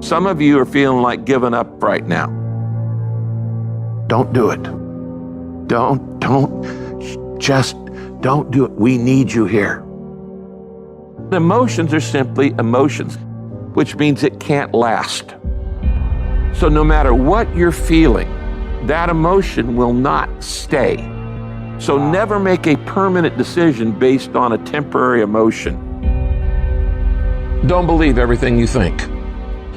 Some of you are feeling like giving up right now. Don't do it. Just don't do it. We need you here. Emotions are simply emotions, which means it can't last. So no matter what you're feeling, that emotion will not stay. So never make a permanent decision based on a temporary emotion. Don't believe everything you think.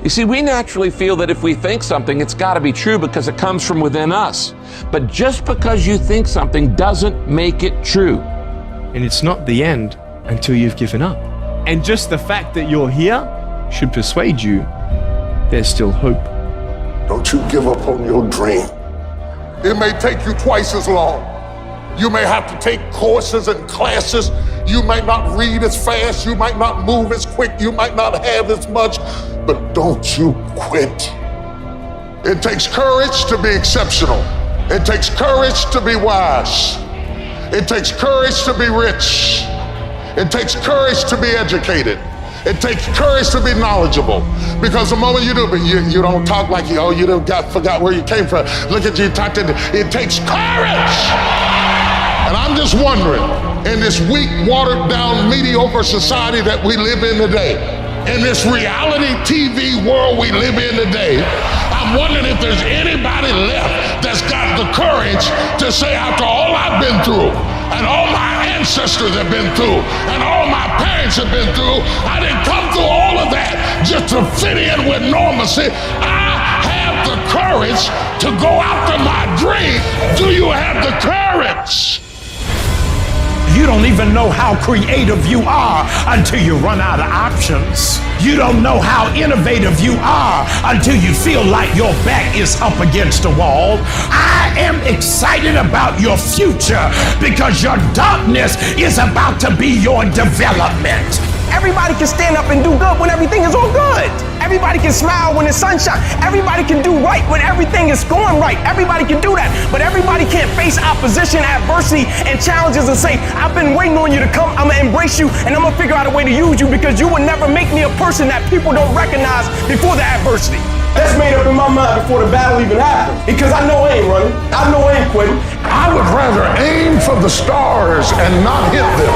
You see, we naturally feel that if we think something, it's got to be true because it comes from within us. But just because you think something doesn't make it true. And it's not the end until you've given up. And just the fact that you're here should persuade you there's still hope. Don't you give up on your dream. It may take you twice as long. You may have to take courses and classes. You might not read as fast. You might not move as quick. You might not have as much, but don't you quit. It takes courage to be exceptional. It takes courage to be wise. It takes courage to be rich. It takes courage to be educated. It takes courage to be knowledgeable, because the moment you do, but you don't talk like you forgot where you came from. Look at you talked. It takes courage. And I'm just wondering, in this weak, watered down, mediocre society that we live in today, in this reality TV world we live in today, I'm wondering if there's anybody left that's got the courage to say, after all I've been through, and all my ancestors have been through, and all my parents have been through, I didn't come through all of that just to fit in with normalcy. I have the courage to go after my dream. Do you have the courage? You don't even know how creative you are until you run out of options. You don't know how innovative you are until you feel like your back is up against a wall. I am excited about your future because your darkness is about to be your development. Everybody can stand up and do good when everything is all good. Everybody can smile when the sun shines. Everybody can do right when everything is going right. Everybody can do that. But everybody can't face opposition, adversity, and challenges and say, I've been waiting on you to come. I'm going to embrace you, and I'm going to figure out a way to use you because you will never make me a person that people don't recognize before the adversity. That's made up in my mind before the battle even happened. Because I know I ain't running. I know I ain't quitting. I would rather aim for the stars and not hit them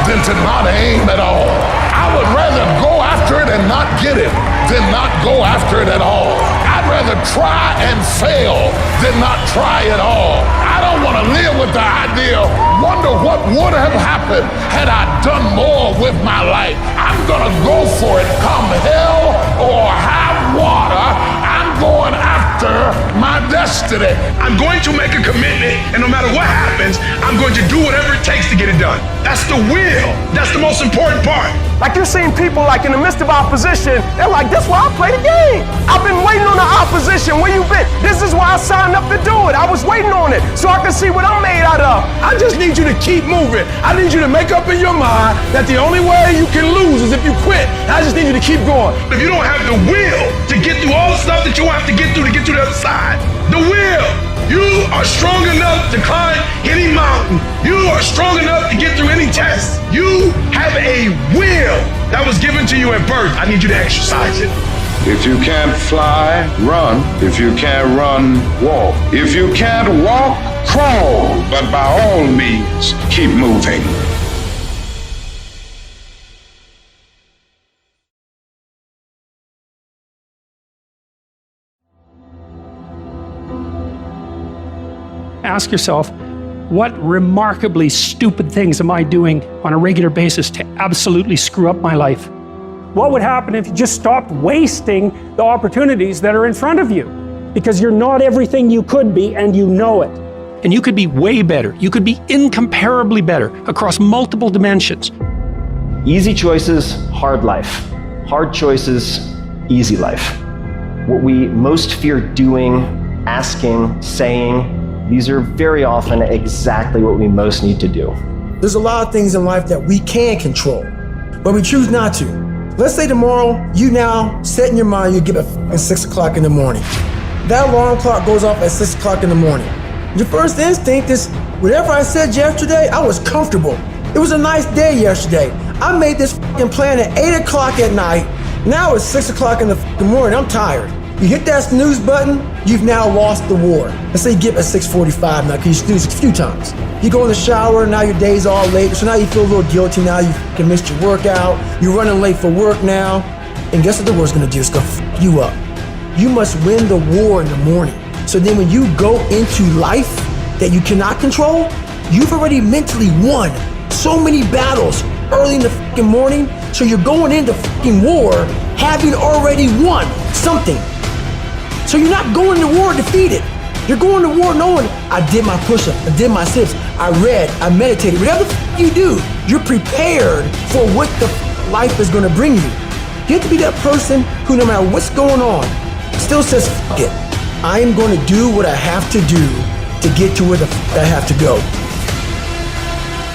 than to not aim at all. I would rather go after it and not get it than not go after it at all. I'd rather try and fail than not try at all. I don't want to live with the idea, wonder what would have happened had I done more with my life. I'm going to go for it, come hell or high water. I'm going after my destiny. I'm going to make a commitment, and no matter what happens, I'm going to do whatever it takes to get it done. That's the will. That's the most important part. Like you're seeing people like in the midst of opposition, they're like, that's why I play the game. I've been waiting on the opposition. Where you been? This is why I signed up to do it. I was waiting on it so I can see what I'm made out of. I just need you to keep moving. I need you to make up in your mind that the only way you can lose is if you quit. I just need you to keep going. If you don't have the will to get through all the stuff that you have to get through to get to the other side, the will. You are strong enough to climb any mountain. You are strong enough to get through any test. You have a will that was given to you at birth. I need you to exercise it. If you can't fly, run. If you can't run, walk. If you can't walk, crawl. But by all means, keep moving. Ask yourself, what remarkably stupid things am I doing on a regular basis to absolutely screw up my life? What would happen if you just stopped wasting the opportunities that are in front of you? Because you're not everything you could be, and you know it. And you could be way better. You could be incomparably better across multiple dimensions. Easy choices, hard life. Hard choices, easy life. What we most fear doing, asking, saying, these are very often exactly what we most need to do. There's a lot of things in life that we can control, but we choose not to. Let's say tomorrow, you now set in your mind you get up at 6 o'clock in the morning. That alarm clock goes off at 6 o'clock in the morning. Your first instinct is, whatever I said yesterday, I was comfortable. It was a nice day yesterday. I made this plan at 8 o'clock at night, Now it's 6 o'clock in the morning, I'm tired. You hit that snooze button, you've now lost the war. Let's say you get up at 6:45 now, because you snooze a few times. You go in the shower, now your day's all late, so now you feel a little guilty, now you missed your workout, you're running late for work now, and guess what the war's gonna do? It's gonna f you up. You must win the war in the morning. So then when you go into life that you cannot control, you've already mentally won so many battles early in the fucking morning, so you're going into fucking war having already won something. So you're not going to war defeated. You're going to war knowing I did my push-up, I did my sit-ups, I read, I meditated. Whatever the you do, you're prepared for what the life is going to bring you. You have to be that person who, no matter what's going on, still says, fuck it. I am going to do what I have to do to get to where the I have to go.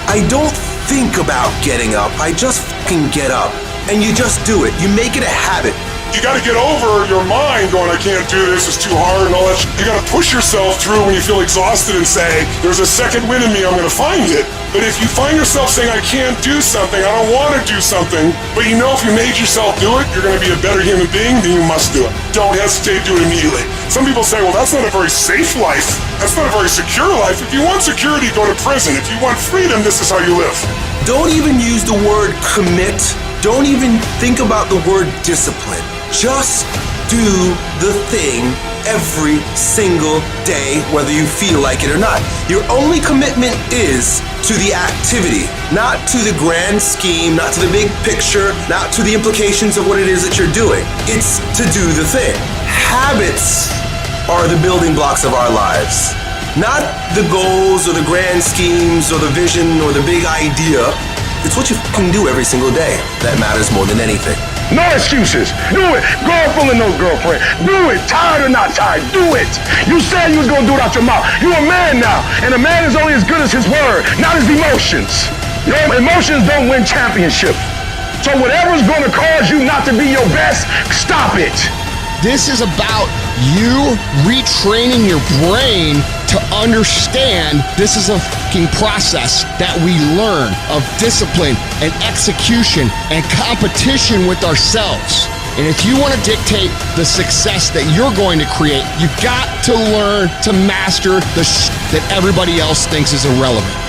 I don't think about getting up, I just fucking get up. And you just do it. You make it a habit. You got to get over your mind going, I can't do this, it's too hard and all that shit. You got to push yourself through when you feel exhausted and say, there's a second wind in me, I'm going to find it. But if you find yourself saying, I can't do something, I don't want to do something, but you know if you made yourself do it, you're going to be a better human being, then you must do it. Don't hesitate, do it immediately. Some people say, well, that's not a very safe life. That's not a very secure life. If you want security, go to prison. If you want freedom, this is how you live. Don't even use the word commit. Don't even think about the word discipline. Just do the thing every single day, whether you feel like it or not. Your only commitment is to the activity, not to the grand scheme, not to the big picture, not to the implications of what it is that you're doing. It's to do the thing. Habits are the building blocks of our lives, not the goals or the grand schemes or the vision or the big idea. It's what you fucking do every single day that matters more than anything. No excuses. Do it. Girlfriend or no girlfriend. Do it. Tired or not tired. Do it. You said you was going to do it out your mouth. You're a man now. And a man is only as good as his word, not his emotions. Your emotions don't win championships. So whatever's going to cause you not to be your best, stop it. This is about you retraining your brain to understand this is a fucking process that we learn of discipline and execution and competition with ourselves. And if you want to dictate the success that you're going to create, you've got to learn to master the shit that everybody else thinks is irrelevant.